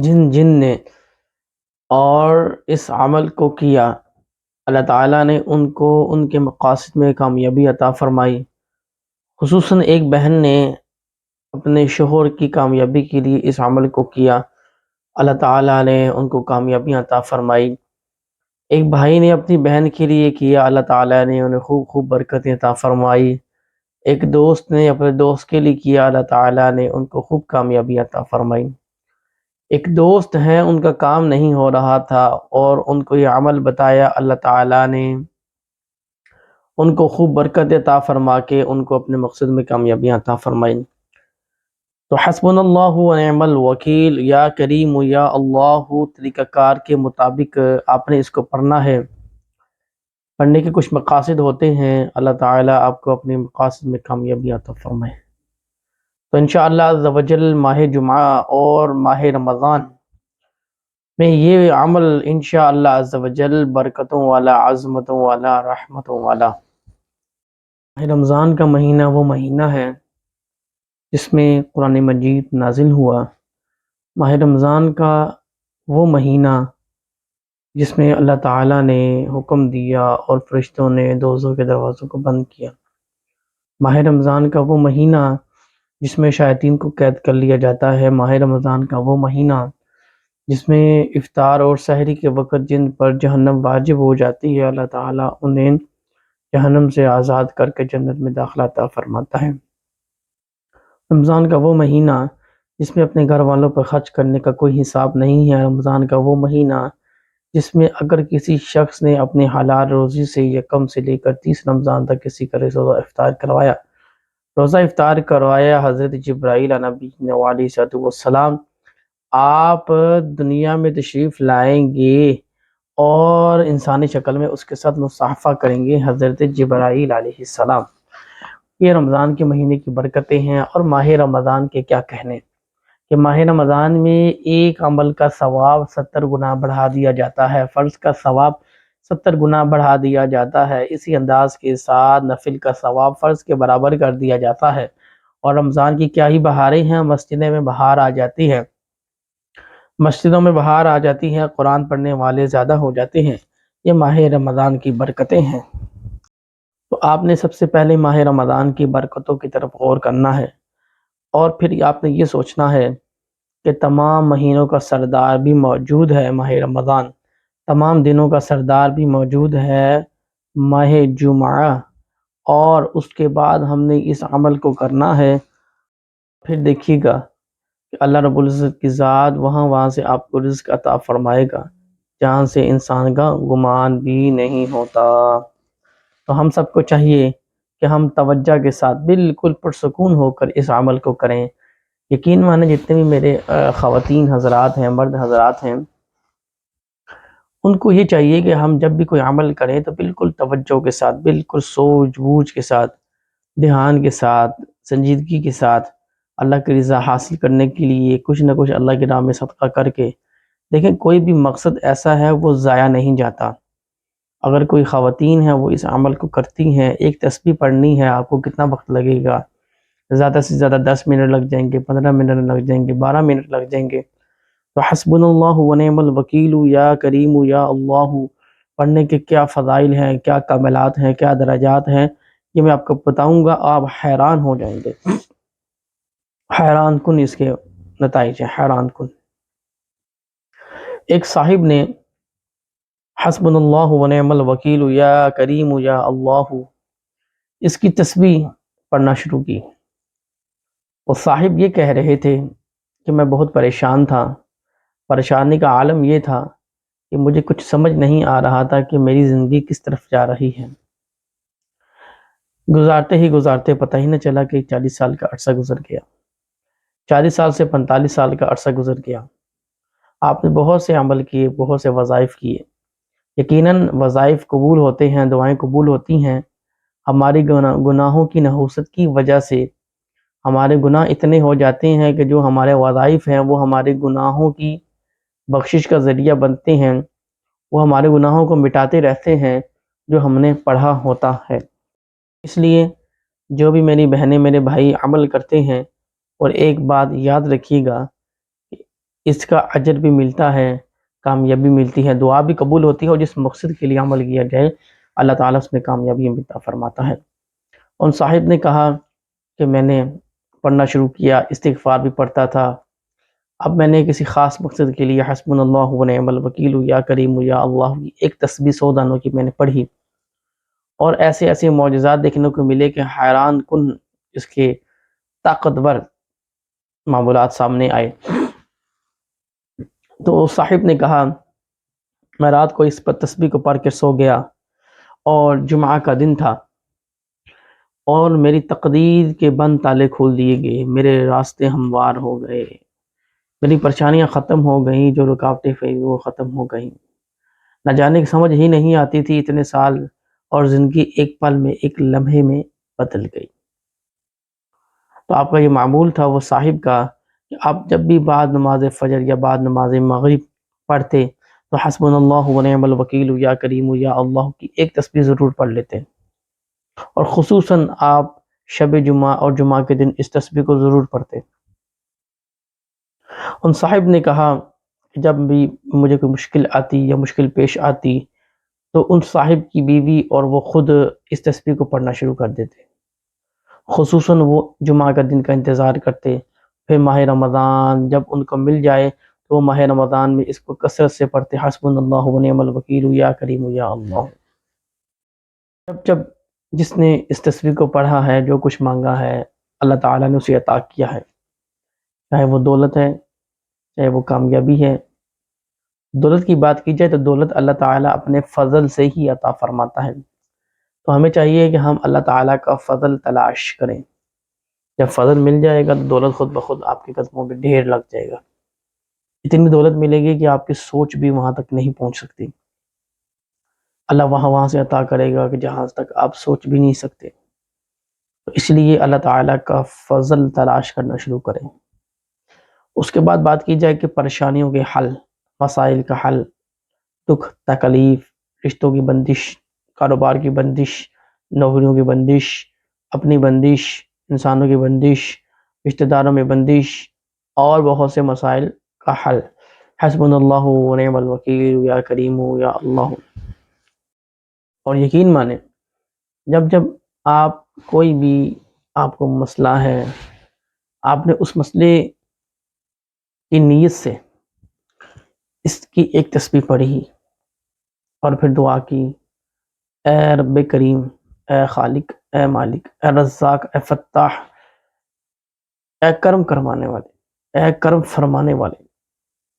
جن جن نے اور اس عمل کو کیا، اللہ تعالیٰ نے ان کو ان کے مقاصد میں کامیابی عطا فرمائی۔ خصوصاً ایک بہن نے اپنے شوہر کی کامیابی کے لیے اس عمل کو کیا، اللہ تعالیٰ نے ان کو کامیابی عطا فرمائی۔ ایک بھائی نے اپنی بہن کے لیے کیا، اللہ تعالیٰ نے انہیں خوب خوب برکتیں عطا فرمائی۔ ایک دوست نے اپنے دوست کے لیے کیا، اللہ تعالیٰ نے ان کو خوب کامیابی عطا فرمائی۔ ایک دوست ہیں، ان کا کام نہیں ہو رہا تھا اور ان کو یہ عمل بتایا، اللہ تعالیٰ نے ان کو خوب برکت عطا فرما کے ان کو اپنے مقصد میں کامیابی عطا فرمائی۔ تو حسبنا اللہ و نعم الوکیل، یا کریم یا اللہ طریقہ کار کے مطابق آپ نے اس کو پڑھنا ہے۔ پڑھنے کے کچھ مقاصد ہوتے ہیں، اللہ تعالیٰ آپ کو اپنے مقاصد میں کامیابی عطا فرمائے۔ تو انشاءاللہ عز و جل ماہ جمعہ اور ماہ رمضان میں یہ عمل انشاءاللہ عز و جل برکتوں والا، عظمتوں والا، رحمتوں والا۔ ماہ رمضان کا مہینہ وہ مہینہ ہے جس میں قرآن مجید نازل ہوا۔ ماہ رمضان کا وہ مہینہ جس میں اللہ تعالیٰ نے حکم دیا اور فرشتوں نے دوزخ کے دروازوں کو بند کیا۔ ماہ رمضان کا وہ مہینہ جس میں شیاطین کو قید کر لیا جاتا ہے۔ ماہ رمضان کا وہ مہینہ جس میں افطار اور سحری کے وقت جن پر جہنم واجب ہو جاتی ہے، اللہ تعالیٰ انہیں جہنم سے آزاد کر کے جنت میں داخلہ عطا فرماتا ہے۔ رمضان کا وہ مہینہ جس میں اپنے گھر والوں پر خرچ کرنے کا کوئی حساب نہیں ہے۔ رمضان کا وہ مہینہ جس میں اگر کسی شخص نے اپنے حلال روزی سے یکم سے لے کر 30 رمضان تک کسی کا روزہ افطار کروایا، حضرت جبرائیل نبی علیہ السلام آپ دنیا میں تشریف لائیں گے اور انسانی شکل میں اس کے ساتھ مصافحہ کریں گے، حضرت جبرائیل علیہ السلام۔ یہ رمضان کے مہینے کی برکتیں ہیں۔ اور ماہ رمضان کے کیا کہنے کہ ماہ رمضان میں ایک عمل کا ثواب 70 گنا بڑھا دیا جاتا ہے، فرض کا ثواب 70 گنا بڑھا دیا جاتا ہے، اسی انداز کے ساتھ نفل کا ثواب فرض کے برابر کر دیا جاتا ہے۔ اور رمضان کی کیا ہی بہاریں ہیں، مسجدوں میں بہار آ جاتی ہے، مسجدوں میں بہار آ جاتی ہے، قرآن پڑھنے والے زیادہ ہو جاتے ہیں۔ یہ ماہ رمضان کی برکتیں ہیں۔ تو آپ نے سب سے پہلے ماہ رمضان کی برکتوں کی طرف غور کرنا ہے، اور پھر آپ نے یہ سوچنا ہے کہ تمام مہینوں کا سردار بھی موجود ہے ماہ رمضان، تمام دنوں کا سردار بھی موجود ہے ماہ جمعہ، اور اس کے بعد ہم نے اس عمل کو کرنا ہے۔ پھر دیکھیے گا کہ اللہ رب العزت کی ذات وہاں سے آپ کو رزق عطا فرمائے گا جہاں سے انسان کا گمان بھی نہیں ہوتا۔ تو ہم سب کو چاہیے کہ ہم توجہ کے ساتھ بالکل پرسکون ہو کر اس عمل کو کریں۔ یقین مانے جتنے بھی میرے خواتین حضرات ہیں، مرد حضرات ہیں، ان کو یہ چاہیے کہ ہم جب بھی کوئی عمل کریں تو بالکل توجہ کے ساتھ، بالکل سوچ بوجھ کے ساتھ، دھیان کے ساتھ، سنجیدگی کے ساتھ اللہ کی رضا حاصل کرنے کے لیے کچھ نہ کچھ اللہ کی راہ میں صدقہ کر کے دیکھیں، کوئی بھی مقصد ایسا ہے وہ ضائع نہیں جاتا۔ اگر کوئی خواتین ہے وہ اس عمل کو کرتی ہیں، ایک تسبیح پڑھنی ہے، آپ کو کتنا وقت لگے گا؟ زیادہ سے زیادہ 10 منٹ لگ جائیں گے، 15 منٹ لگ جائیں گے، 12 منٹ لگ جائیں گے۔ تو حسبنا اللہ و نعم الوکیل، یا کریم یا اللہ پڑھنے کے کیا فضائل ہیں، کیا کاملات ہیں، کیا درجات ہیں، یہ میں آپ کو بتاؤں گا، آپ حیران ہو جائیں گے، حیران کن اس کے نتائج ہیں، حیران کن۔ ایک صاحب نے حسبنا اللہ و نعم الوکیل یا کریم یا اللہ اس کی تسبیح پڑھنا شروع کی، اور صاحب یہ کہہ رہے تھے کہ میں بہت پریشان تھا، پریشانی کا عالم یہ تھا کہ مجھے کچھ سمجھ نہیں آ رہا تھا کہ میری زندگی کس طرف جا رہی ہے۔ گزارتے ہی گزارتے پتہ ہی نہ چلا کہ 40 سال کا عرصہ گزر گیا، 40 سال سے 45 سال کا عرصہ گزر گیا۔ آپ نے بہت سے عمل کیے، بہت سے وظائف کیے، یقیناً وظائف قبول ہوتے ہیں، دعائیں قبول ہوتی ہیں۔ ہماری گناہوں کی نحوست کی وجہ سے ہمارے گناہ اتنے ہو جاتے ہیں کہ جو ہمارے وظائف ہیں وہ ہمارے گناہوں کی بخشش کا ذریعہ بنتے ہیں، وہ ہمارے گناہوں کو مٹاتے رہتے ہیں جو ہم نے پڑھا ہوتا ہے۔ اس لیے جو بھی میری بہنیں، میرے بھائی عمل کرتے ہیں، اور ایک بات یاد رکھیے گا، اس کا اجر بھی ملتا ہے، کامیابی ملتی ہے، دعا بھی قبول ہوتی ہے، اور جس مقصد کے لیے عمل کیا جائے اللہ تعالیٰ اس میں کامیابی عطا فرماتا ہے۔ ان صاحب نے کہا کہ میں نے پڑھنا شروع کیا، استغفار بھی پڑھتا تھا۔ اب میں نے کسی خاص مقصد کے لیے حسبنا اللہ و نعم الوکیل یا کریم یا اللہ کی ایک تسبیح 100 دانوں کی میں نے پڑھی، اور ایسے ایسے معجزات دیکھنے کو ملے کہ حیران کن اس کے طاقتور معمولات سامنے آئے۔ تو صاحب نے کہا میں رات کو اس پر تسبیح کو پڑھ کے سو گیا، اور جمعہ کا دن تھا، اور میری تقدیر کے بند تالے کھول دیے گئے، میرے راستے ہموار ہو گئے، میری پریشانیاں ختم ہو گئیں، جو رکاوٹیں تھیں وہ ختم ہو گئیں۔ نہ جانے کی سمجھ ہی نہیں آتی تھی، اتنے سال اور زندگی ایک پل میں، ایک لمحے میں بدل گئی۔ تو آپ کا یہ معمول تھا وہ صاحب کا کہ آپ جب بھی بعد نماز فجر یا بعد نماز مغرب پڑھتے تو حسبنا اللہ و نعم الوکیل یا کریم یا اللہ کی ایک تسبیح ضرور پڑھ لیتے، اور خصوصاً آپ شب جمعہ اور جمعہ کے دن اس تسبیح کو ضرور پڑھتے۔ ان صاحب نے کہا کہ جب بھی مجھے کوئی مشکل آتی یا مشکل پیش آتی تو ان صاحب کی بیوی اور وہ خود اس تسبیح کو پڑھنا شروع کر دیتے، خصوصاً وہ جمعہ کا دن کا انتظار کرتے، پھر ماہ رمضان جب ان کو مل جائے تو وہ ماہ رمضان میں اس کو کثرت سے پڑھتے، حسبنا اللہ و نعم الوکیل یا کریم یا اللہ۔ جب جس نے اس تسبیح کو پڑھا ہے، جو کچھ مانگا ہے اللہ تعالیٰ نے اسے عطا کیا ہے، چاہے وہ دولت ہے، چاہے وہ کامیابی ہے۔ دولت کی بات کی جائے تو دولت اللہ تعالیٰ اپنے فضل سے ہی عطا فرماتا ہے، تو ہمیں چاہیے کہ ہم اللہ تعالیٰ کا فضل تلاش کریں۔ جب فضل مل جائے گا تو دولت خود بخود آپ کے قدموں پہ ڈھیر لگ جائے گا، اتنی دولت ملے گی کہ آپ کی سوچ بھی وہاں تک نہیں پہنچ سکتی۔ اللہ وہاں سے عطا کرے گا کہ جہاں تک آپ سوچ بھی نہیں سکتے۔ تو اس لیے اللہ تعالیٰ کا فضل تلاش کرنا شروع کریں۔ اس کے بعد بات کی جائے کہ پریشانیوں کے حل، مسائل کا حل، دکھ تکلیف، رشتوں کی بندش، کاروبار کی بندش، نوکریوں کی بندش، اپنی بندش، انسانوں کی بندش، رشتہ داروں میں بندش، اور بہت سے مسائل کا حل، حسبنا اللہ و نعم الوکیل یا کریم یا اللہ۔ اور یقین مانیں جب جب آپ کوئی بھی آپ کو مسئلہ ہے، آپ نے اس مسئلے کی نیت سے اس کی ایک تسبیح پڑھی اور پھر دعا کی، اے رب کریم، اے خالق، اے مالک، اے رزاق، اے فتاح، اے کرم کروانے والے، اے کرم فرمانے والے،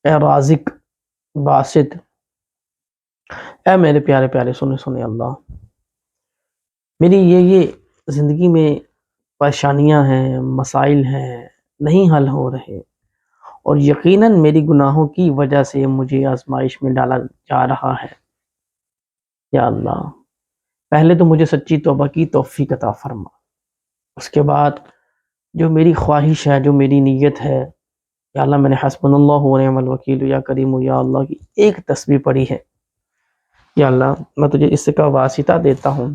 اے رازق باسط، اے میرے پیارے پیارے سنے اللہ، میری یہ زندگی میں پریشانیاں ہیں، مسائل ہیں، نہیں حل ہو رہے، اور یقیناً میری گناہوں کی وجہ سے مجھے آزمائش میں ڈالا جا رہا ہے۔ یا اللہ پہلے تو مجھے سچی توبہ کی توفیق عطا فرما، اس کے بعد جو میری خواہش ہے، جو میری نیت ہے، یا اللہ میں نے حسبنا اللہ و نعم الوکیل یا کریم یا اللہ کی ایک تسبیح پڑھی ہے، یا اللہ میں تجھے اس کا واسطہ دیتا ہوں،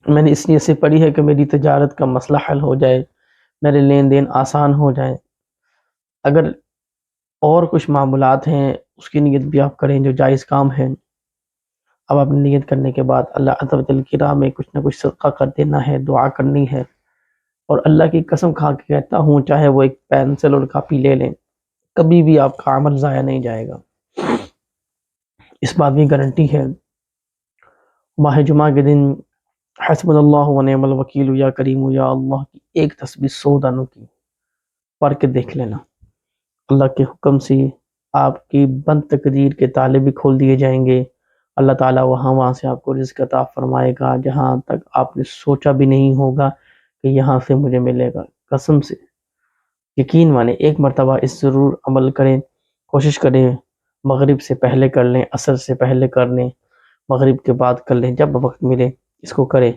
میں نے اس لیے سے پڑھی ہے کہ میری تجارت کا مسئلہ حل ہو جائے، میرے لین دین آسان ہو جائیں۔ اگر اور کچھ معاملات ہیں اس کی نیت بھی آپ کریں جو جائز کام ہے۔ اب اپنی نیت کرنے کے بعد اللہ عز و جل کی راہ میں کچھ نہ کچھ صدقہ کر دینا ہے، دعا کرنی ہے، اور اللہ کی قسم کھا کے کہتا ہوں چاہے وہ ایک پینسل اور کاپی لے لیں، کبھی بھی آپ کا عمل ضائع نہیں جائے گا، اس بات کی گارنٹی ہے۔ ماہ جمعہ کے دن حسبنا اللہ و نعم الوکیل یا کریم یا اللہ کی ایک تسبیح 100 دانوں کی پڑھ کے دیکھ لینا، اللہ کے حکم سے آپ کی بند تقدیر کے تالے بھی کھول دیے جائیں گے، اللہ تعالیٰ وہاں سے آپ کو رزق عطا فرمائے گا جہاں تک آپ نے سوچا بھی نہیں ہوگا کہ یہاں سے مجھے ملے گا۔ قسم سے یقین مانیں، ایک مرتبہ اس ضرور عمل کریں، کوشش کریں، مغرب سے پہلے کر لیں، عصر سے پہلے کر لیں، مغرب کے بعد کر لیں، جب وقت ملے اس کو کریں۔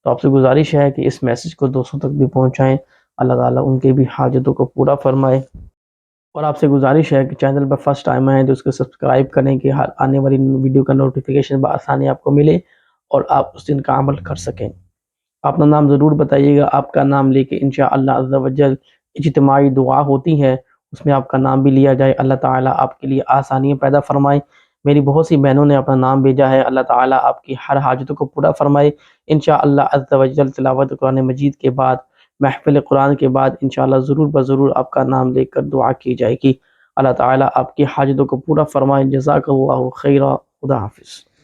تو آپ سے گزارش ہے کہ اس میسج کو دوستوں تک بھی پہنچائیں، اللہ تعالیٰ ان کے بھی حاجتوں کو پورا فرمائے، اور آپ سے گزارش ہے کہ چینل پر فرسٹ ٹائم آئیں تو اس کو سبسکرائب کریں کہ ہر آنے والی ویڈیو کا نوٹیفیکیشن بآسانی آپ کو ملے اور آپ اس دن کا عمل کر سکیں۔ اپنا نام ضرور بتائیے گا، آپ کا نام لے کے انشاءاللہ عز و جل اجتماعی دعا ہوتی ہے اس میں آپ کا نام بھی لیا جائے، اللہ تعالیٰ آپ کے لیے آسانیاں پیدا فرمائے۔ میری بہت سی بہنوں نے اپنا نام بھیجا ہے، اللہ تعالیٰ آپ کی ہر حاجتوں کو پورا فرمائے۔ انشاءاللہ عز و جل تلاوت قرآن مجید کے بعد، محفل قرآن کے بعد انشاءاللہ ضرور بضرور آپ کا نام لے کر دعا کی جائے گی۔ اللہ تعالیٰ آپ کی حاجتوں کو پورا فرمائے۔ جزاک اللہ خیرہ، خدا حافظ۔